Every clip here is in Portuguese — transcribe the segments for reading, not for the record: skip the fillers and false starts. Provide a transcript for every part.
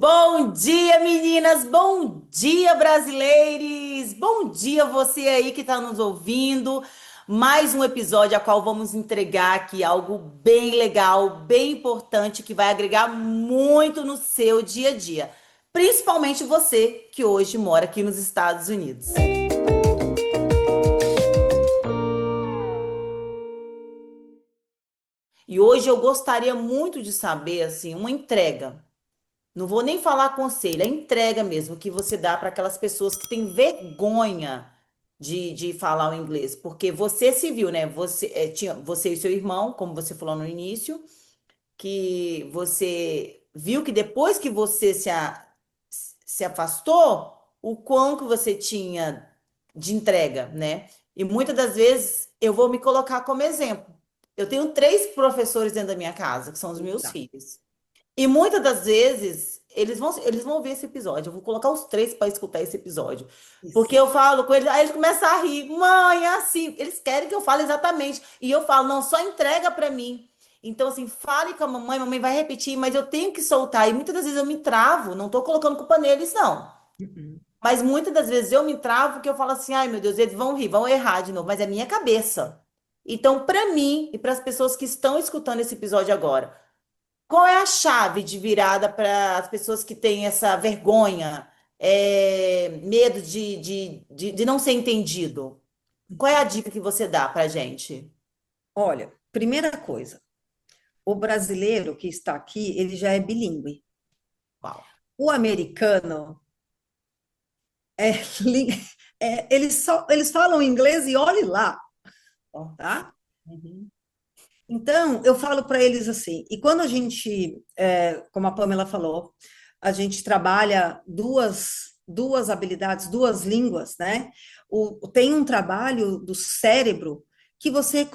Bom dia, meninas! Bom dia, brasileiros! Bom dia, você aí que está nos ouvindo. Mais um episódio a qual vamos entregar aqui algo bem legal, bem importante, que vai agregar muito no seu dia a dia. Principalmente você que hoje mora aqui nos Estados Unidos. E hoje eu gostaria muito de saber, assim, uma entrega. Não vou nem falar conselho, é entrega mesmo que você dá para aquelas pessoas que têm vergonha de falar o inglês. Porque você se viu, né? Tinha você e seu irmão, como você falou no início, que você viu que depois que você se afastou, o quão que você tinha de entrega, né? E muitas das vezes eu vou me colocar como exemplo. Eu tenho três professores dentro da minha casa, que são os meus Eita. filhos. E muitas das vezes eles vão ouvir esse episódio. Eu vou colocar os três para escutar esse episódio. Porque Isso. eu falo com eles, aí eles começam a rir. Mãe, é assim. Eles querem que eu fale exatamente. E eu falo, não, só entrega para mim. Então, assim, fale com a mamãe vai repetir, mas eu tenho que soltar. E muitas das vezes eu me travo, não tô colocando culpa neles, não. Uhum. Mas muitas das vezes eu me travo porque eu falo assim, ai meu Deus, eles vão rir, vão errar de novo, mas é minha cabeça. Então, para mim e para as pessoas que estão escutando esse episódio agora, qual é a chave de virada para as pessoas que têm essa vergonha, medo de não ser entendido? Qual é a dica que você dá para gente? Olha, primeira coisa, o brasileiro que está aqui, ele já é bilíngue. Uau. O americano é, li- eles falam inglês e olhe lá, Ó. tá? Uhum. Então, eu falo para eles assim, e quando a gente, como a Pamela falou, a gente trabalha duas habilidades, duas línguas, né? Tem um trabalho do cérebro que você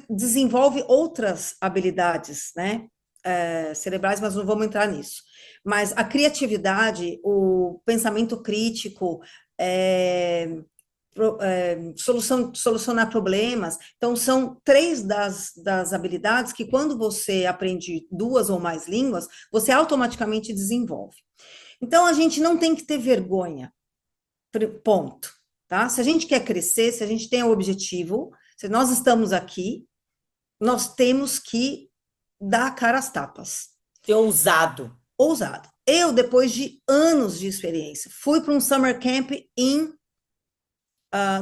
desenvolve outras habilidades, né? Cerebrais, mas não vamos entrar nisso. Mas a criatividade, o pensamento crítico, é, solucionar problemas. Então, são três das habilidades que, quando você aprende duas ou mais línguas, você automaticamente desenvolve. Então, a gente não tem que ter vergonha, ponto. Tá? Se a gente quer crescer, se a gente tem o objetivo, se nós estamos aqui, nós temos que dar a cara às tapas. Ser ousado. Ousado. Eu, depois de anos de experiência, fui para um summer camp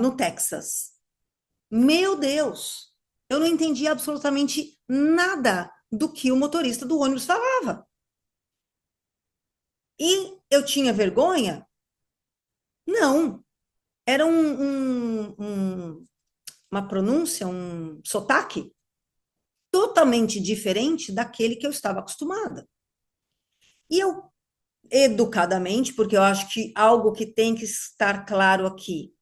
no Texas. Meu Deus, eu não entendi absolutamente nada do que o motorista do ônibus falava. E eu tinha vergonha? Não. Era uma pronúncia, um sotaque totalmente diferente daquele que eu estava acostumada. E eu, educadamente, porque eu acho que algo que tem que estar claro aqui,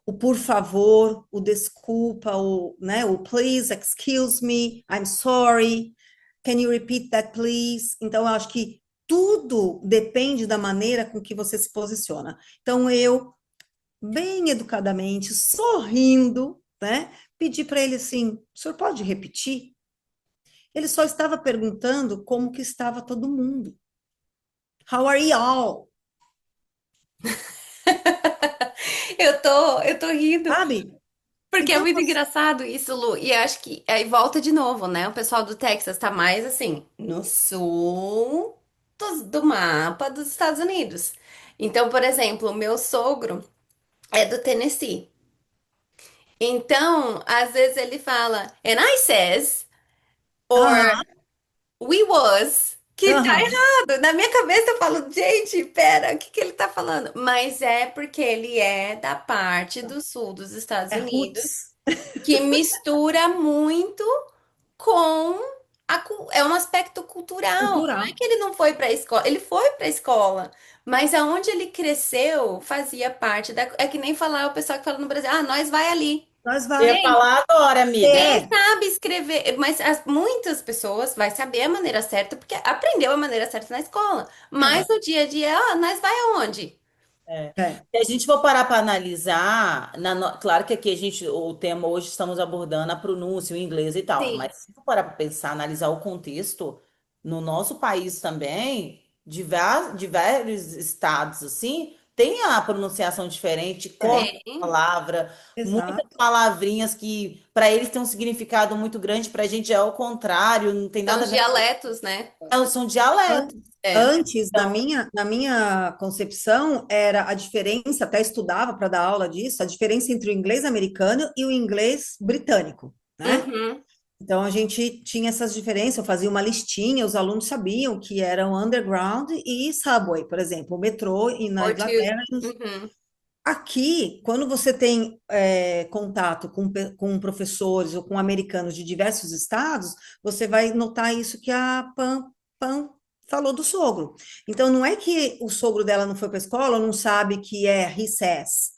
o por favor, o desculpa, o please, excuse me, I'm sorry, can you repeat that please? Então, eu acho que tudo depende da maneira com que você se posiciona. Então, eu, bem educadamente, sorrindo, né, pedi para ele assim, o senhor pode repetir? Ele só estava perguntando como que estava todo mundo. How are y'all? Eu tô rindo, Sabe? porque é Então, muito engraçado isso, Lu. E acho que aí volta de novo, né? O pessoal do Texas tá mais assim, no sul do mapa dos Estados Unidos. Então, por exemplo, o meu sogro é do Tennessee. Então, às vezes ele fala, and I says, or aham, we was, que tá aham, errado. Na minha cabeça eu falo, gente, pera, o que que ele tá falando? Mas é porque ele é da parte do sul dos Estados é Unidos, roots, que mistura muito com é um aspecto cultural. Não é cultural. que ele não foi para a escola, ele foi para a escola, mas aonde ele cresceu fazia parte da. É que nem falar o pessoal que fala no Brasil, ah, nós vai ali. Nós Eu ia vai. Gente, falar agora, amiga. quem É, sabe escrever, mas muitas pessoas vai saber a maneira certa porque aprendeu a maneira certa na escola. é, Mas no dia a dia, ah, nós vai aonde? É. é. Se a gente for parar para analisar, claro que aqui o tema hoje estamos abordando a pronúncia, o inglês e tal, Sim. mas se for parar para pensar, analisar o contexto, no nosso país também. de vários estados, assim, tem a pronunciação diferente, corta a Tem. palavra, muitas Exato. palavrinhas que para eles têm um significado muito grande, para a gente é o contrário, não tem São nada a os ver, dialetos, né? são dialetos. É. Antes, Então, na minha concepção, era a diferença, até estudava para dar aula disso, a diferença entre o inglês americano e o inglês britânico, né? Uhum. Então, a gente tinha essas diferenças, eu fazia uma listinha, os alunos sabiam que eram underground e subway, por exemplo, o metrô e na Or to. Inglaterra. Uhum. Aqui, quando você tem contato com professores ou com americanos de diversos estados, você vai notar isso que a Pam falou do sogro. Então, não é que o sogro dela não foi para a escola, não sabe que é he says,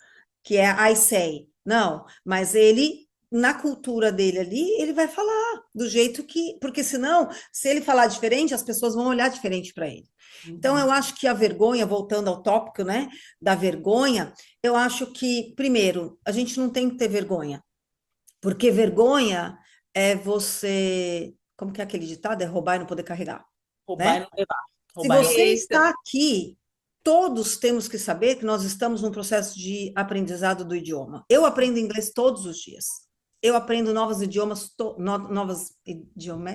que é I say. Não, mas ele, na cultura dele ali, ele vai falar do jeito que. Porque senão, se ele falar diferente, as pessoas vão olhar diferente para ele. Então, uhum. eu acho que a vergonha, voltando ao tópico, né, da vergonha, eu acho que, primeiro, a gente não tem que ter vergonha, porque vergonha é você, como que é aquele ditado? É roubar e não poder carregar, Roubar e né? não levar. Se Roubar e não você Isso. está aqui, todos temos que saber que nós estamos num processo de aprendizado do idioma. Eu aprendo inglês todos os dias. Eu aprendo novos idiomas, novas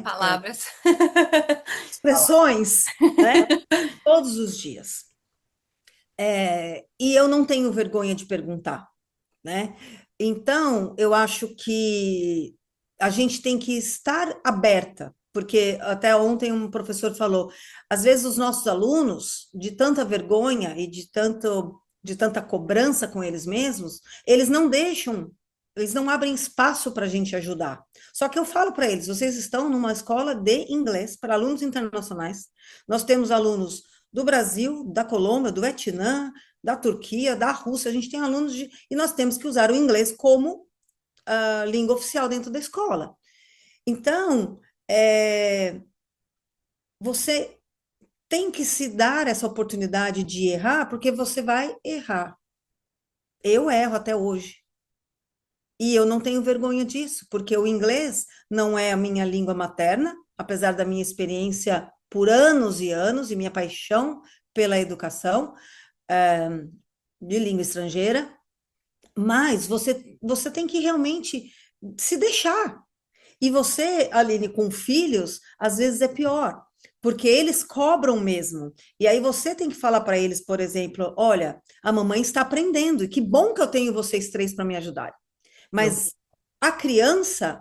Palavras. falar. expressões, né? Todos os dias. E eu não tenho vergonha de perguntar, né? Então, eu acho que a gente tem que estar aberta, porque até ontem um professor falou, às vezes os nossos alunos, de tanta vergonha e de tanta cobrança com eles mesmos, eles não deixam, eles não abrem espaço para a gente ajudar. Só que eu falo para eles, vocês estão numa escola de inglês para alunos internacionais. Nós temos alunos do Brasil, da Colômbia, do Vietnã, da Turquia, da Rússia, a gente tem alunos de, e nós temos que usar o inglês como língua oficial dentro da escola. Então, você tem que se dar essa oportunidade de errar, porque você vai errar. Eu erro até hoje. E eu não tenho vergonha disso, porque o inglês não é a minha língua materna, apesar da minha experiência por anos e anos e minha paixão pela educação de língua estrangeira, mas você tem que realmente se deixar. E você, Aline, com filhos, às vezes é pior, porque eles cobram mesmo. E aí você tem que falar para eles, por exemplo, olha, a mamãe está aprendendo, e que bom que eu tenho vocês três para me ajudar. Eu, Mas a criança,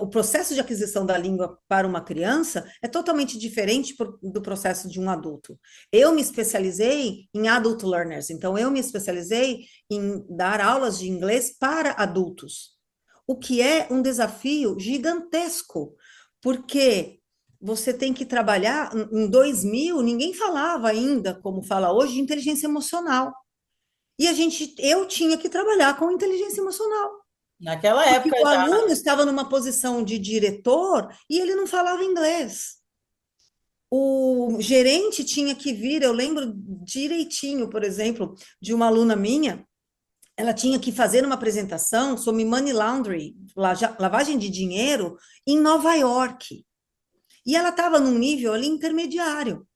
o processo de aquisição da língua para uma criança é totalmente diferente do processo de um adulto. Eu me especializei em adult learners, então eu me especializei em dar aulas de inglês para adultos, o que é um desafio gigantesco, porque você tem que trabalhar, em 2000, ninguém falava ainda, como fala hoje, de inteligência emocional. E eu tinha que trabalhar com inteligência emocional, naquela porque época o já, aluno estava numa posição de diretor e ele não falava inglês. O gerente tinha que vir, eu lembro direitinho, por exemplo, de uma aluna minha, ela tinha que fazer uma apresentação sobre money laundering, lavagem de dinheiro, em Nova York. E ela estava num nível ali intermediário.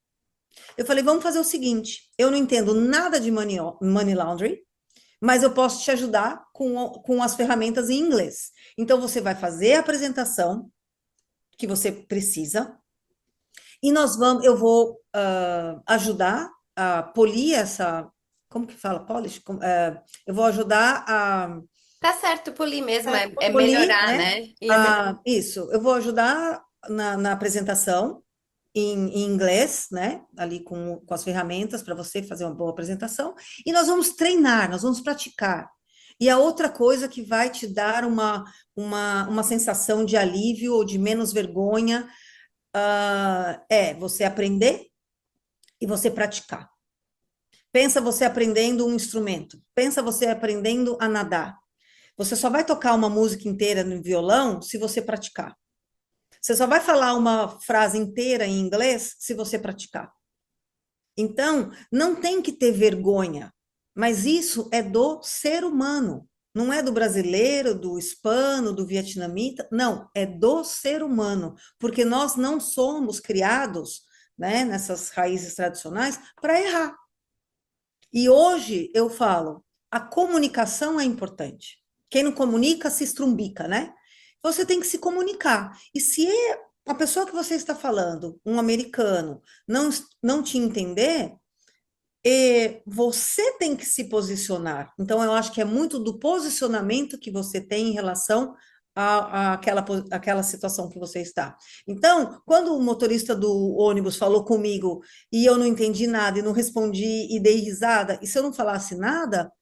Eu falei, vamos fazer o seguinte, eu não entendo nada de money laundering, mas eu posso te ajudar com as ferramentas em inglês. Então, você vai fazer a apresentação que você precisa, e eu vou ajudar a polir essa, como que fala? Polish? Eu vou ajudar a Tá certo, polir mesmo, é polir, melhorar, né? né? Uhum. Isso, eu vou ajudar na apresentação em inglês, né? Ali com as ferramentas para você fazer uma boa apresentação. E nós vamos treinar, nós vamos praticar. E a outra coisa que vai te dar uma sensação de alívio ou de menos vergonha é você aprender e você praticar. Pensa você aprendendo um instrumento, pensa você aprendendo a nadar. Você só vai tocar uma música inteira no violão se você praticar. Você só vai falar uma frase inteira em inglês se você praticar. Então, não tem que ter vergonha, mas isso é do ser humano. Não é do brasileiro, do hispano, do vietnamita, não, é do ser humano, porque nós não somos criados né, nessas raízes tradicionais, para errar. E hoje eu falo, a comunicação é importante. Quem não comunica se estrumbica, né? Você tem que se comunicar. E se a pessoa que você está falando, um americano, não te entender, você tem que se posicionar. Então, eu acho que é muito do posicionamento que você tem em relação àquela situação que você está. Então, quando o motorista do ônibus falou comigo e eu não entendi nada e não respondi e dei risada, e se eu não falasse nada,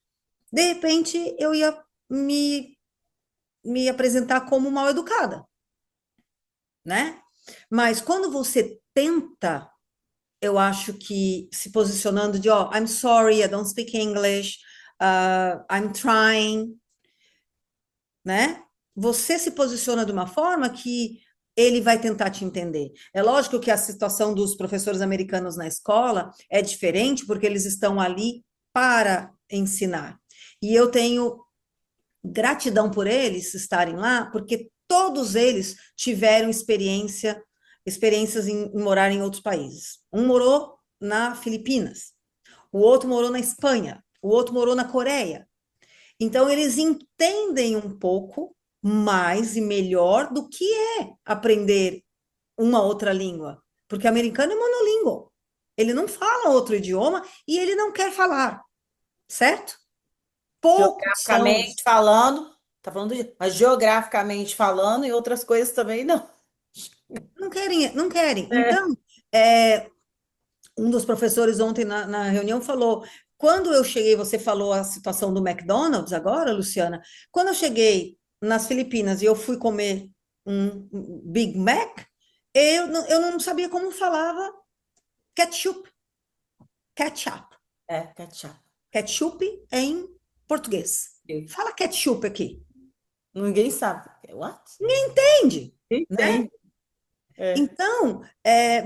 de repente eu ia me apresentar como mal educada, né? Mas quando você tenta, eu acho que se posicionando de, ó, I'm sorry, I don't speak English, I'm trying, né? Você se posiciona de uma forma que ele vai tentar te entender. É lógico que a situação dos professores americanos na escola é diferente, porque eles estão ali para ensinar. E eu tenho gratidão por eles estarem lá, porque todos eles tiveram experiências em morar em outros países. Um morou na Filipinas, o outro morou na Espanha, o outro morou na Coreia. Então, eles entendem um pouco mais e melhor do que é aprender uma outra língua, porque o americano é monolíngue. Ele não fala outro idioma e ele não quer falar, certo? Poucos são Geograficamente falando, tá falando disso, mas geograficamente falando e outras coisas também não. não querem, não querem. É. Então, um dos professores ontem na reunião falou, quando eu cheguei, você falou a situação do McDonald's agora, Luciana, quando eu cheguei nas Filipinas e eu fui comer um Big Mac, eu não sabia como falava ketchup, ketchup, Ketchup. ketchup em português. Fala ketchup aqui. Ninguém sabe. What? Entende? Né? Entende? É. Então,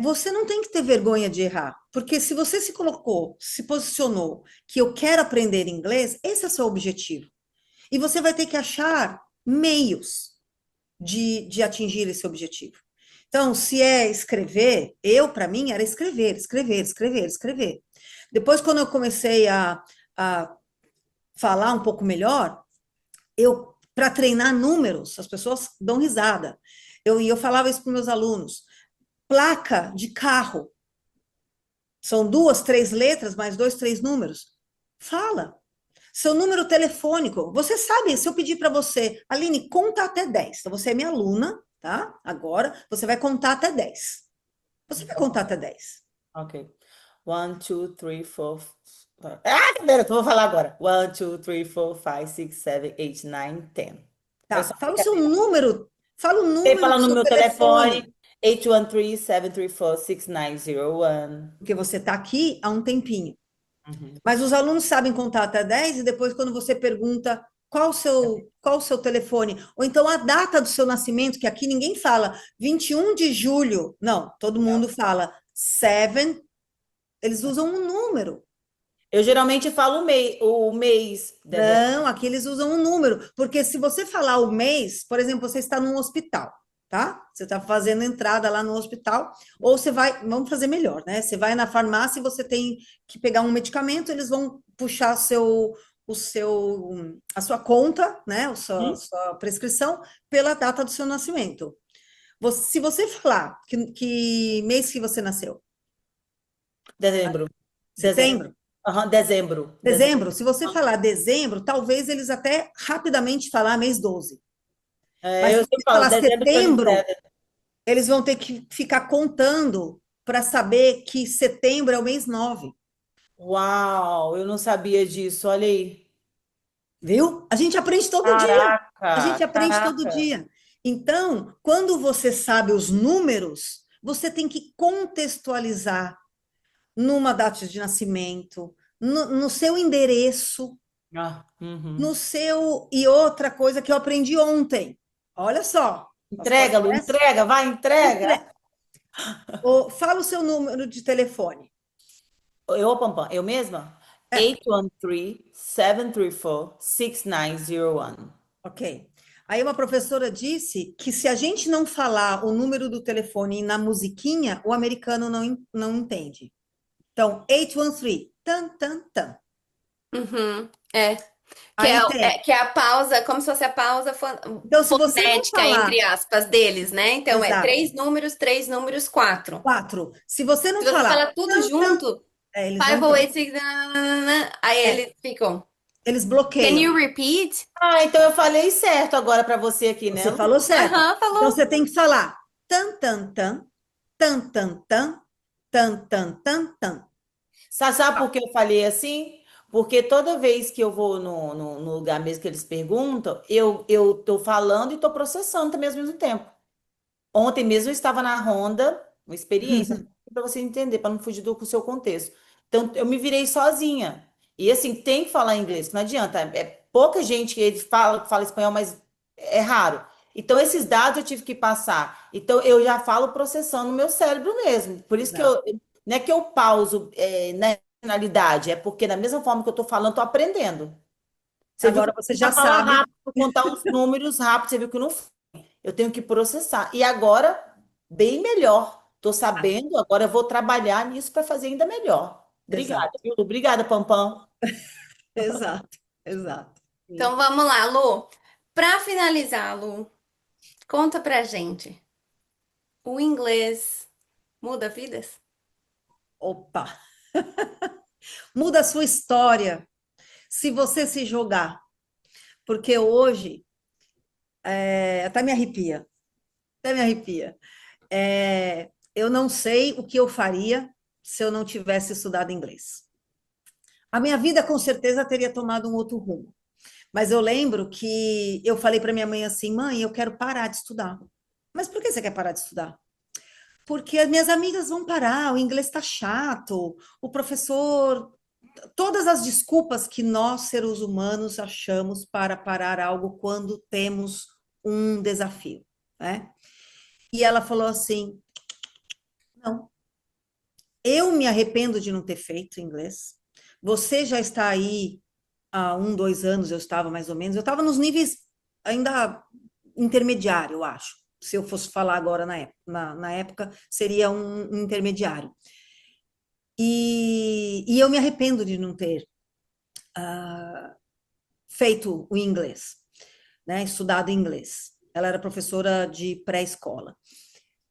você não tem que ter vergonha de errar, porque se você se colocou, se posicionou, que eu quero aprender inglês, esse é o seu objetivo. E você vai ter que achar meios de atingir esse objetivo. Então, se é escrever, para mim, era escrever, escrever, escrever, escrever. Depois, quando eu comecei a falar um pouco melhor, para treinar números, as pessoas dão risada. E eu falava isso para meus alunos. Placa de carro. São 2, 3 letras, mais 2, 3 números. Fala. Seu número telefônico. Você sabe, se eu pedir para você, Aline, conta até 10. Então, você é minha aluna, tá? Agora, você vai contar até 10. Você vai contar até 10. Ok. One, two, three, four. Primeiro, vou falar agora. One, two, three, four, five, six, seven, eight, nine, 10. Eu só Tá? Fala o seu número. Fala o sei número falar do no seu meu telefone. telefone. 813-734-6901. Porque você está aqui há um tempinho. Uhum. Mas os alunos sabem contar até 10 e depois, quando você pergunta qual o seu telefone, ou então a data do seu nascimento, que aqui ninguém fala 21 de julho. Não, todo mundo fala 7, eles usam um número. Eu geralmente falo o mês. Não, aqui eles usam um número, porque se você falar o mês, por exemplo, você está num hospital, tá? Você está fazendo entrada lá no hospital, ou você vai, vamos fazer melhor, né? Você vai na farmácia e você tem que pegar um medicamento, eles vão puxar a sua conta, né? A sua prescrição pela data do seu nascimento. Se você falar que mês que você nasceu, Dezembro. Dezembro. setembro, Aham, dezembro. Dezembro. dezembro, se você falar dezembro, talvez eles até rapidamente falar mês 12. Mas Eu se sempre você falo falar dezembro setembro, 27. eles vão ter que ficar contando para saber que setembro é o mês 9, Uau, eu não sabia disso. Olha aí. viu? A gente aprende todo dia. A Caraca, gente aprende todo caraca. dia. Então, quando você sabe os números, você tem que contextualizar numa data de nascimento, no seu endereço, Uhum. no seu. E outra coisa que eu aprendi ontem. Olha só, as Entrega, coisas Lu, dessas. entrega, vai, entrega. Fala o seu número de telefone. Pampam, eu mesma? É, 813-734-6901. ok. Aí uma professora disse que se a gente não falar o número do telefone na musiquinha, o americano não entende. Então, 813, tan, tan, tan. Uhum. É. Aí tem. Que é a pausa, como se fosse a pausa Então, se você não fonética, falar, entre aspas, deles, né? Então é exato, três números, quatro. 4. Se você não Se você falar fala tudo tan, tan, junto, eles não five, oh, entendem. eight, six, nananana, aí É, eles ficam. eles Can bloqueiam. you repeat? Ah, então eu falei certo agora para você aqui, né, Você Lu? falou certo. Aham, Então, falou. você tem que falar tan, tan, tan, tan, tan, tan, tan, tan, tan, tan. Sabe por que eu falei assim? Porque toda vez que eu vou no lugar mesmo que eles perguntam, eu tô falando e tô processando também ao mesmo tempo. Ontem mesmo eu estava na Honda, uma experiência, para você entender, para não fugir do seu contexto. Então, eu me virei sozinha. E assim, tem que falar inglês, não adianta. É pouca gente que fala espanhol, mas é raro. Então, esses dados eu tive que passar. Então, eu já falo processando no meu cérebro mesmo. Por isso que Exato. eu, não é que eu pauso na finalidade, é porque da mesma forma que eu estou falando, estou aprendendo. Você viu que Agora eu você já já falar sabe. rápido, contar uns números rápido, você viu que não eu tenho que processar. E agora, bem melhor. Estou Ah, sabendo, agora eu vou trabalhar nisso para fazer ainda melhor. Obrigada, exato, viu? Obrigada, Pampam. exato, exato. Então vamos lá, Lu. Para finalizar, Lu, conta pra gente. O inglês muda vidas? Opa! Muda a sua história se você se jogar. Porque hoje, até me arrepia, até me arrepia. Eu não sei o que eu faria se eu não tivesse estudado inglês. A minha vida com certeza teria tomado um outro rumo. Mas eu lembro que eu falei para minha mãe assim: mãe, eu quero parar de estudar. Mas por que você quer parar de estudar? Porque as minhas amigas vão parar, o inglês está chato, o professor. Todas as desculpas que nós, seres humanos, achamos para parar algo quando temos um desafio, né? E ela falou assim: não, eu me arrependo de não ter feito inglês. Você já está aí há 2 anos, eu estava mais ou menos, eu estava nos níveis ainda intermediário, eu acho. Se eu fosse falar agora na época, seria um intermediário. E eu me arrependo de não ter feito o inglês, né? Estudado inglês. Ela era professora de pré-escola.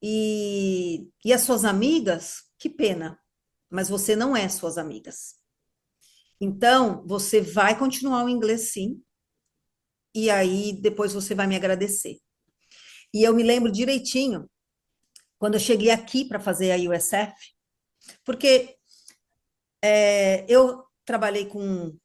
E as suas amigas, que pena, mas você não é suas amigas. Então, você vai continuar o inglês sim, e aí depois você vai me agradecer. E eu me lembro direitinho, quando eu cheguei aqui para fazer a USF, porque eu trabalhei com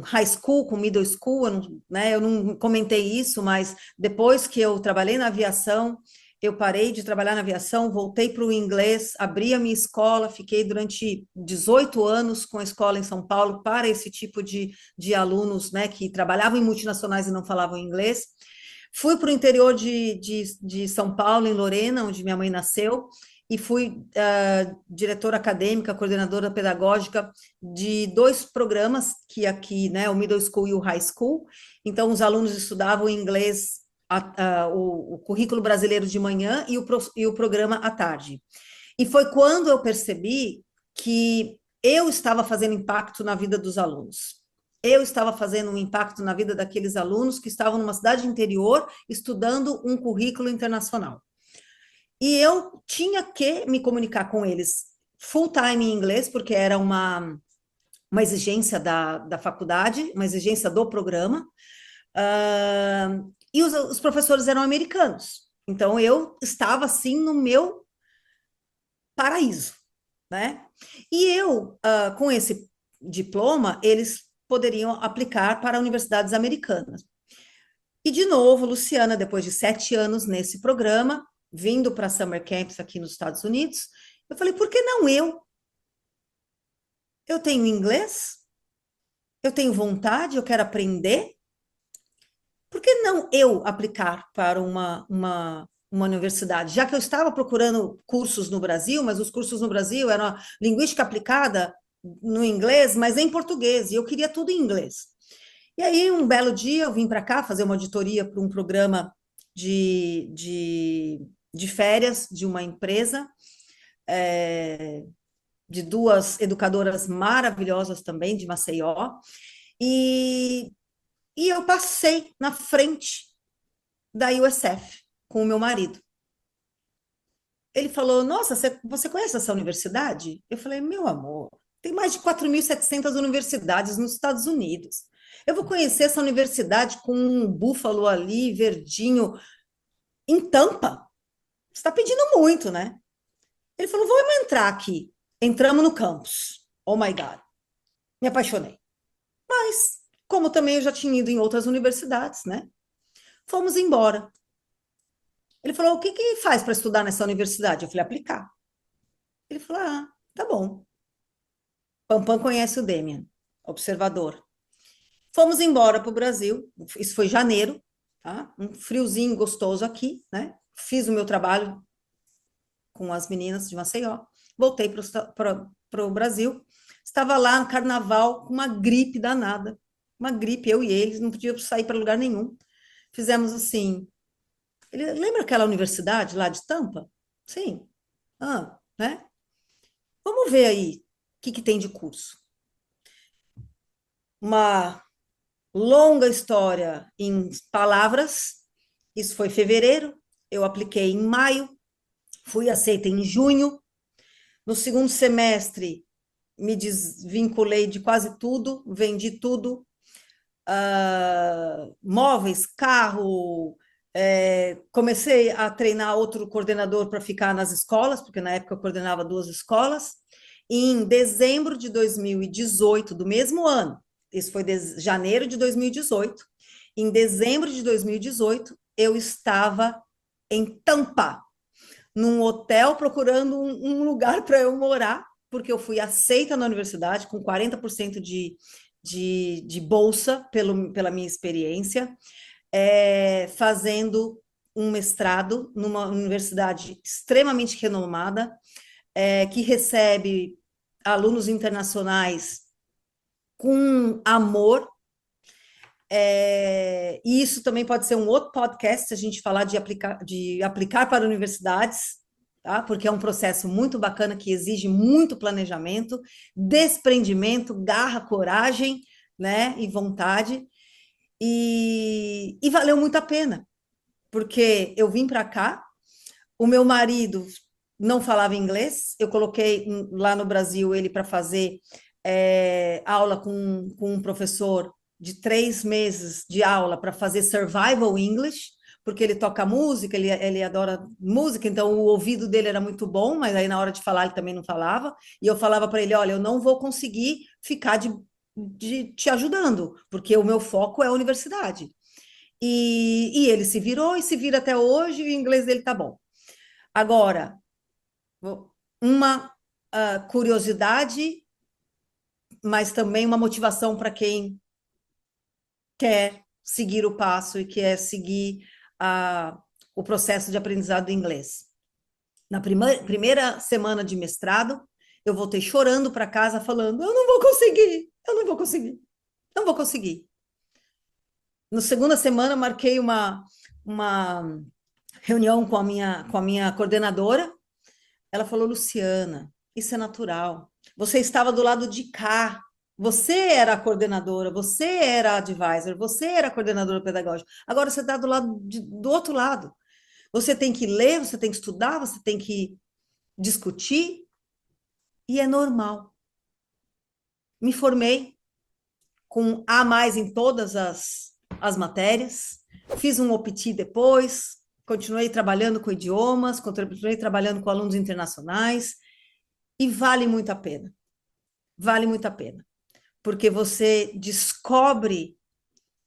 high school, com middle school, eu não comentei isso, mas depois que eu trabalhei na aviação, eu parei de trabalhar na aviação, voltei para o inglês, abri a minha escola, fiquei durante 18 anos com a escola em São Paulo para esse tipo de alunos, né, que trabalhavam em multinacionais e não falavam inglês. Fui para o interior de São Paulo, em Lorena, onde minha mãe nasceu, e fui diretora acadêmica, coordenadora pedagógica de 2 programas, que aqui, né, o Middle School e o High School. Então, os alunos estudavam inglês, o currículo brasileiro de manhã e o programa à tarde. E foi quando eu percebi que eu estava fazendo impacto na vida dos alunos. Eu estava fazendo um impacto na vida daqueles alunos que estavam numa cidade interior estudando um currículo internacional. E eu tinha que me comunicar com eles full time em inglês, porque era uma exigência da faculdade, uma exigência do programa. E os professores eram americanos. Então eu estava assim no meu paraíso, né? E eu, com esse diploma, eles poderiam aplicar para universidades americanas. E, de novo, Luciana, depois de 7 anos nesse programa, vindo para Summer Camps aqui nos Estados Unidos, eu falei, por que não eu? Eu tenho inglês, eu tenho vontade, eu quero aprender, por que não eu aplicar para uma universidade? Já que eu estava procurando cursos no Brasil, mas os cursos no Brasil eram linguística aplicada no inglês, mas em português, e eu queria tudo em inglês. E aí, um belo dia, eu vim para cá fazer uma auditoria para um programa de férias de uma empresa, é, de duas educadoras maravilhosas também, de Maceió, e, e eu passei na frente da USF com o meu marido. Ele falou: Nossa, você conhece essa universidade? Eu falei: Meu amor, tem mais de 4.700 universidades nos Estados Unidos. Eu vou conhecer essa universidade com um búfalo ali, verdinho, em Tampa. Você está pedindo muito, né? Ele falou: Vamos entrar aqui. Entramos no campus. Oh my God. Me apaixonei. Mas, como também eu já tinha ido em outras universidades, né? Fomos embora. Ele falou: O que que faz para estudar nessa universidade? Eu falei: Aplicar. Ele falou: Ah, tá bom. Pampam conhece o Demian, observador. Fomos embora para o Brasil, isso foi janeiro, tá? Um friozinho gostoso aqui, né? Fiz o meu trabalho com as meninas de Maceió, voltei para o Brasil, estava lá no carnaval com uma gripe danada, uma gripe, eu e eles, não podíamos sair para lugar nenhum. Fizemos assim, lembra aquela universidade lá de Tampa? Sim. Ah, né? Vamos ver aí o que que tem de curso. Uma longa história em palavras. Isso foi fevereiro, eu apliquei em maio, fui aceita em junho. No segundo semestre, me desvinculei de quase tudo, vendi tudo, móveis, carro. Comecei a treinar outro coordenador para ficar nas escolas, porque na época eu coordenava duas escolas. E em dezembro de 2018, do mesmo ano, isso foi janeiro de 2018, em dezembro de 2018, eu estava em Tampa, num hotel, procurando um lugar para eu morar, porque eu fui aceita na universidade com 40% de bolsa pela minha experiência, fazendo um mestrado numa universidade extremamente renomada, que recebe alunos internacionais com amor. E isso também pode ser um outro podcast, se a gente falar de aplicar para universidades, tá? Porque é um processo muito bacana que exige muito planejamento, desprendimento, garra, coragem, né? E vontade. E valeu muito a pena, porque eu vim para cá, o meu marido não falava inglês, eu coloquei lá no Brasil ele para fazer aula com um professor de 3 meses de aula para fazer survival English, porque ele toca música, ele adora música, então o ouvido dele era muito bom, mas aí na hora de falar ele também não falava, e eu falava para ele: Olha, eu não vou conseguir ficar de te ajudando, porque o meu foco é a universidade. E ele se virou e se vira até hoje, e o inglês dele tá bom. Agora, uma curiosidade, mas também uma motivação para quem quer seguir o passo e quer seguir o processo de aprendizado do inglês. Na primeira semana de mestrado, eu voltei chorando para casa, falando: Eu não vou conseguir, eu não vou conseguir, não vou conseguir. Na segunda semana, marquei uma reunião com a minha coordenadora. Ela falou: Luciana, isso é natural. Você estava do lado de cá. Você era a coordenadora, você era a advisor, você era a coordenadora pedagógica. Agora você está do outro lado. Você tem que ler, você tem que estudar, você tem que discutir, e é normal. Me formei com A mais em todas as matérias, fiz um OPT depois, continuei trabalhando com idiomas, continuei trabalhando com alunos internacionais, e vale muito a pena. Vale muito a pena. Porque você descobre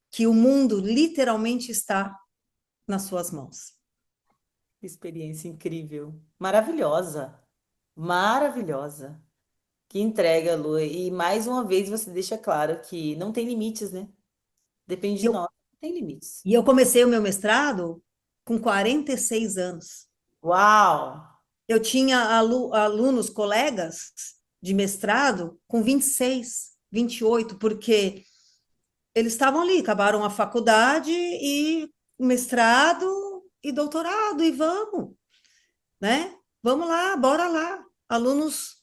que o mundo literalmente está nas suas mãos. Experiência incrível, maravilhosa, maravilhosa. Que entrega, Lu. E mais uma vez você deixa claro que não tem limites, né? Depende E de eu, nós, não tem limites. e eu comecei o meu mestrado com 46 anos. Uau! Eu tinha alunos, colegas de mestrado com 26, 28, porque eles estavam ali, acabaram a faculdade e mestrado e doutorado, e vamos, né? Vamos lá, bora lá. Alunos,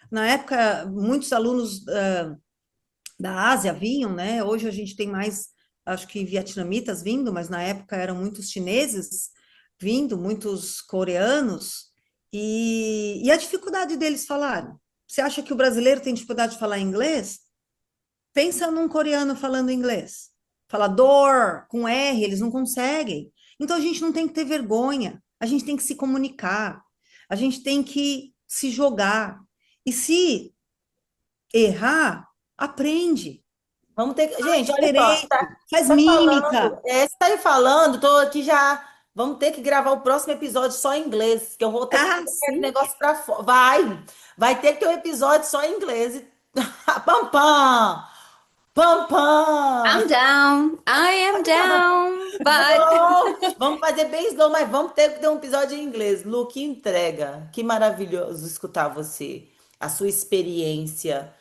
na época, muitos alunos da Ásia vinham, né? Hoje a gente tem mais, acho que vietnamitas vindo, mas na época eram muitos chineses vindo, muitos coreanos, e a dificuldade deles falarem. Você acha que o brasileiro tem dificuldade de falar inglês? Pensa num coreano falando inglês. Fala door com R, eles não conseguem. Então a gente não tem que ter vergonha, a gente tem que se comunicar, a gente tem que se jogar. E se errar, aprende. Vamos ter que. Gente, olha só, Direito, faz tá falando, mímica. você tá aí falando, tô aqui já. Vamos ter que gravar o próximo episódio só em inglês, que eu vou ter que Ah, pôr esse sim. negócio pra fora. Vai ter que ter um episódio só em inglês. Pam, pam, pam, I'm pam. down, I am down, but Slow. Vamos fazer bem slow, mas vamos ter que ter um episódio em inglês. Lu, que entrega. Que maravilhoso escutar você, a sua experiência.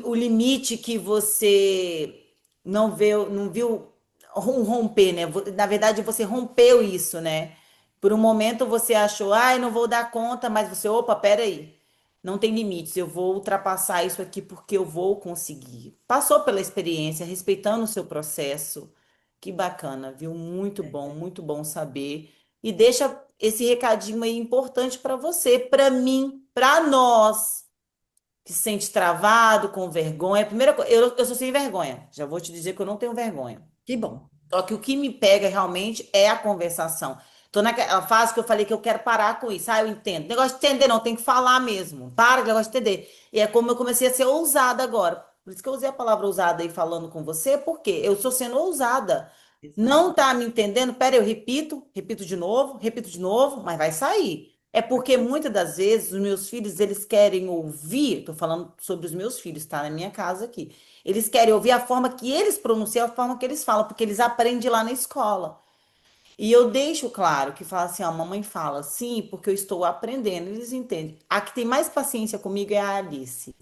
O limite que você não viu romper, né? Na verdade, você rompeu isso, né? Por um momento você achou, ai, não vou dar conta, mas você, opa, peraí, não tem limites, eu vou ultrapassar isso aqui porque eu vou conseguir. Passou pela experiência, respeitando o seu processo. Que bacana, viu? Muito bom saber. E deixa esse recadinho aí importante para você, para mim, para nós que se sente travado, com vergonha. Primeira coisa, eu sou sem vergonha. Já vou te dizer que eu não tenho vergonha. Que bom. Só que o que me pega realmente é a conversação. Tô naquela fase que eu falei que eu quero parar com isso. Ah, eu entendo. Negócio de entender, não, tem que falar mesmo. Para com o negócio de entender. E é como eu comecei a ser ousada agora. Por isso que eu usei a palavra ousada aí falando com você, porque eu estou sendo ousada. Não Exato. tá me entendendo? Pera, eu repito de novo, mas vai sair. É porque muitas das vezes os meus filhos, eles querem ouvir, tô falando sobre os meus filhos, tá? Na minha casa aqui. Eles querem ouvir a forma que eles pronunciam, a forma que eles falam, porque eles aprendem lá na escola. E eu deixo claro que fala assim, ó, a mamãe fala sim, porque eu estou aprendendo, eles entendem. A que tem mais paciência comigo é a Alice,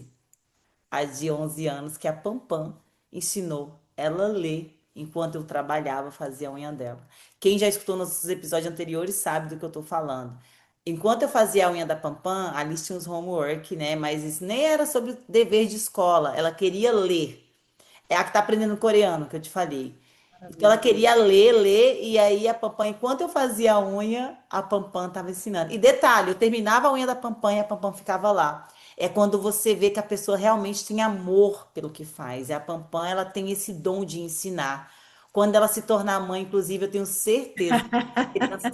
a de 11 anos, que a Pampam ensinou ela a ler enquanto eu trabalhava, fazia a unha dela. Quem já escutou nossos episódios anteriores sabe do que eu estou falando. Enquanto eu fazia a unha da Pampam, a Alice tinha uns homework, né? Mas isso nem era sobre dever de escola, ela queria ler. É a que tá aprendendo coreano, que eu te falei. Então ela Maravilha. queria ler, e aí a Pampam, enquanto eu fazia a unha, a Pampam tava ensinando. E detalhe, eu terminava a unha da Pampam e a Pampam ficava lá. É quando você vê que a pessoa realmente tem amor pelo que faz. E a Pampam, ela tem esse dom de ensinar. Quando ela se tornar mãe, inclusive, eu tenho certeza que a criança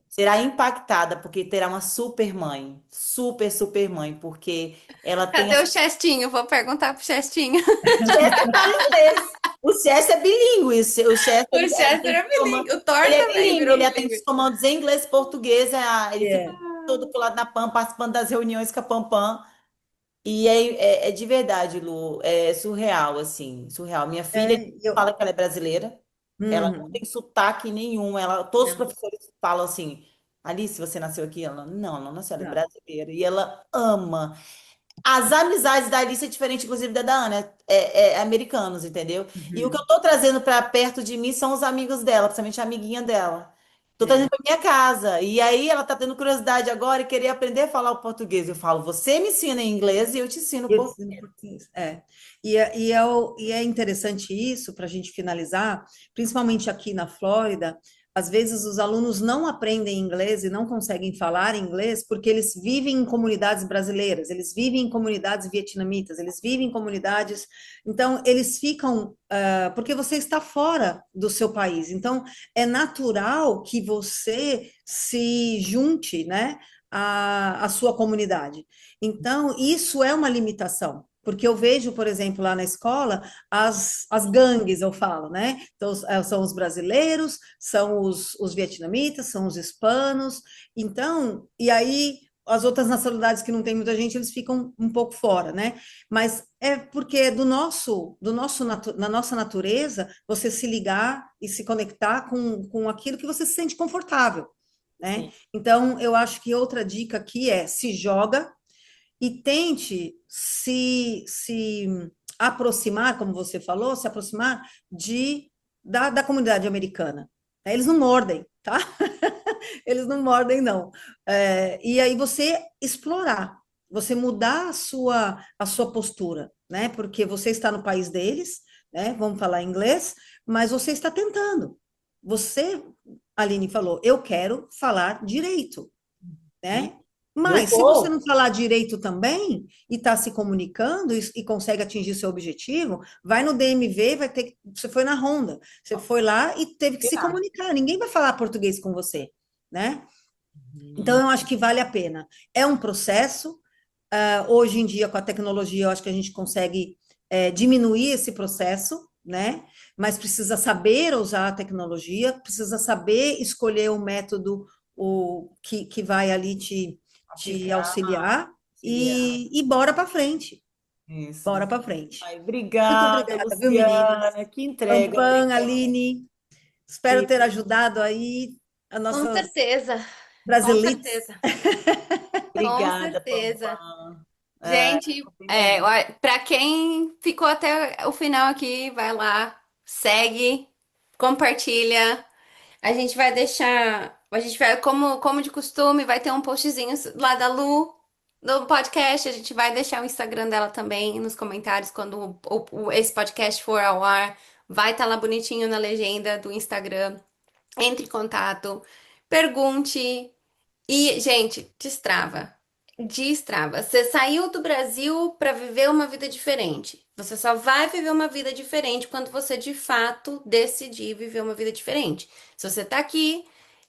será impactada, porque terá uma super mãe. Super mãe, porque ela tem cadê o Chestinho? Vou perguntar pro Chestinho. Chester fala inglês. O Chester é bilíngue. O Chester, O ele Chester atende é os comandos. bilíngue, o Thor Ele é também bilíngue, virou ele atende os bilíngue. comandos em inglês, português. Ele fica É, todo colado na PAM, participando das reuniões com a Pampam. E é de verdade, Lu, é surreal, assim, surreal. Minha filha eu, fala que ela é brasileira, ela não tem uhum, sotaque nenhum. Todos os não, professores falam assim, Alice, você nasceu aqui? Ela, não, não nasceu, ela é não, brasileira. E ela ama. As amizades da Alice é diferente, inclusive, da Ana, é americanos, entendeu? E o que eu uhum, tô trazendo para perto de mim são os amigos dela, principalmente a amiguinha dela. Tô trazendo é. para minha casa. E aí ela tá tendo curiosidade agora e querer aprender a falar o português. Eu falo, você me ensina em inglês e eu te ensino Eu português. ensino português. E é interessante isso, para a gente finalizar, principalmente aqui na Flórida, às vezes os alunos não aprendem inglês e não conseguem falar inglês porque eles vivem em comunidades brasileiras, eles vivem em comunidades vietnamitas, eles vivem em comunidades. Então, eles ficam. Porque você está fora do seu país. Então, é natural que você se junte, né, à sua comunidade. Então, isso é uma limitação, porque eu vejo, por exemplo, lá na escola, as gangues, eu falo, né? Então, são os brasileiros, são os vietnamitas, são os hispanos, então, e aí as outras nacionalidades que não tem muita gente, eles ficam um pouco fora, né? Mas é porque é na nossa natureza, você se ligar e se conectar com aquilo que você se sente confortável, né? Sim. Então, eu acho que outra dica aqui é se joga e tente se aproximar, como você falou, se aproximar da comunidade americana. Eles não mordem, tá? Eles não mordem, não. E aí você explorar, você mudar a sua postura, né? Porque você está no país deles, né? Vamos falar inglês, mas você está tentando. Você, Aline falou, eu quero falar direito, E né? eu Mas se você vou. não falar direito também e está se comunicando e consegue atingir seu objetivo, vai no DMV, vai ter você foi na Honda, você foi lá e teve que se comunicar. Ninguém vai falar português com você, né? Então Hum, eu acho que vale a pena. É um processo. Hoje em dia com a tecnologia, eu acho que a gente consegue diminuir esse processo, né? Mas precisa saber usar a tecnologia, precisa saber escolher o método que vai ali te Auxiliar, auxiliar auxiliar. e bora para frente. Isso. Bora para frente. Ai, Muito obrigada, obrigada, viu, meninas? Luciana. Que Pam, entrega. pam, Obrigada. Aline. Espero ter ajudado aí as Com nossas certeza, com brasilites. certeza, com Obrigada, certeza. Pampam. É, Gente, foi bem legal. para quem ficou até o final aqui, vai lá, segue, compartilha. A gente vai, como de costume, vai ter um postzinho lá da Lu, do podcast. A gente vai deixar o Instagram dela também nos comentários quando esse podcast for ao ar. Vai estar lá bonitinho na legenda do Instagram. Entre em contato, pergunte. E, gente, destrava. Destrava. Você saiu do Brasil para viver uma vida diferente. Você só vai viver uma vida diferente quando você de fato decidir viver uma vida diferente. Se você tá aqui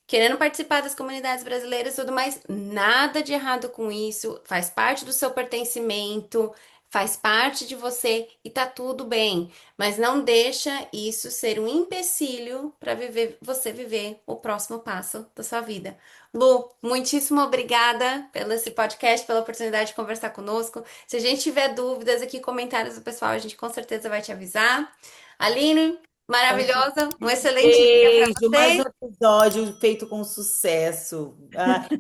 querendo participar das comunidades brasileiras e tudo mais, nada de errado com isso. Faz parte do seu pertencimento, faz parte de você e tá tudo bem. Mas não deixa isso ser um empecilho para você viver o próximo passo da sua vida. Lu, muitíssimo obrigada pelo esse podcast, pela oportunidade de conversar conosco. Se a gente tiver dúvidas aqui, comentários do pessoal, a gente com certeza vai te avisar. Aline, maravilhosa, um excelente dia para Beijo, mais um vocês. episódio feito com sucesso.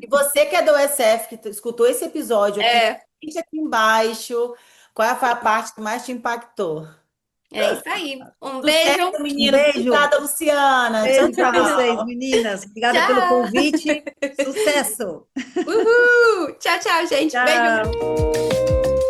E você que é da USF, que escutou esse episódio aqui, É, deixa aqui embaixo qual foi a parte que mais te impactou. é isso aí. Um beijo. Sucesso, Um menino. beijo, Obrigada, Luciana. Tchau, beijo para vocês, tchau. meninas. Obrigada pelo Tchau. convite. Sucesso. Uhul. Tchau, tchau, gente. Beijo. Tchau.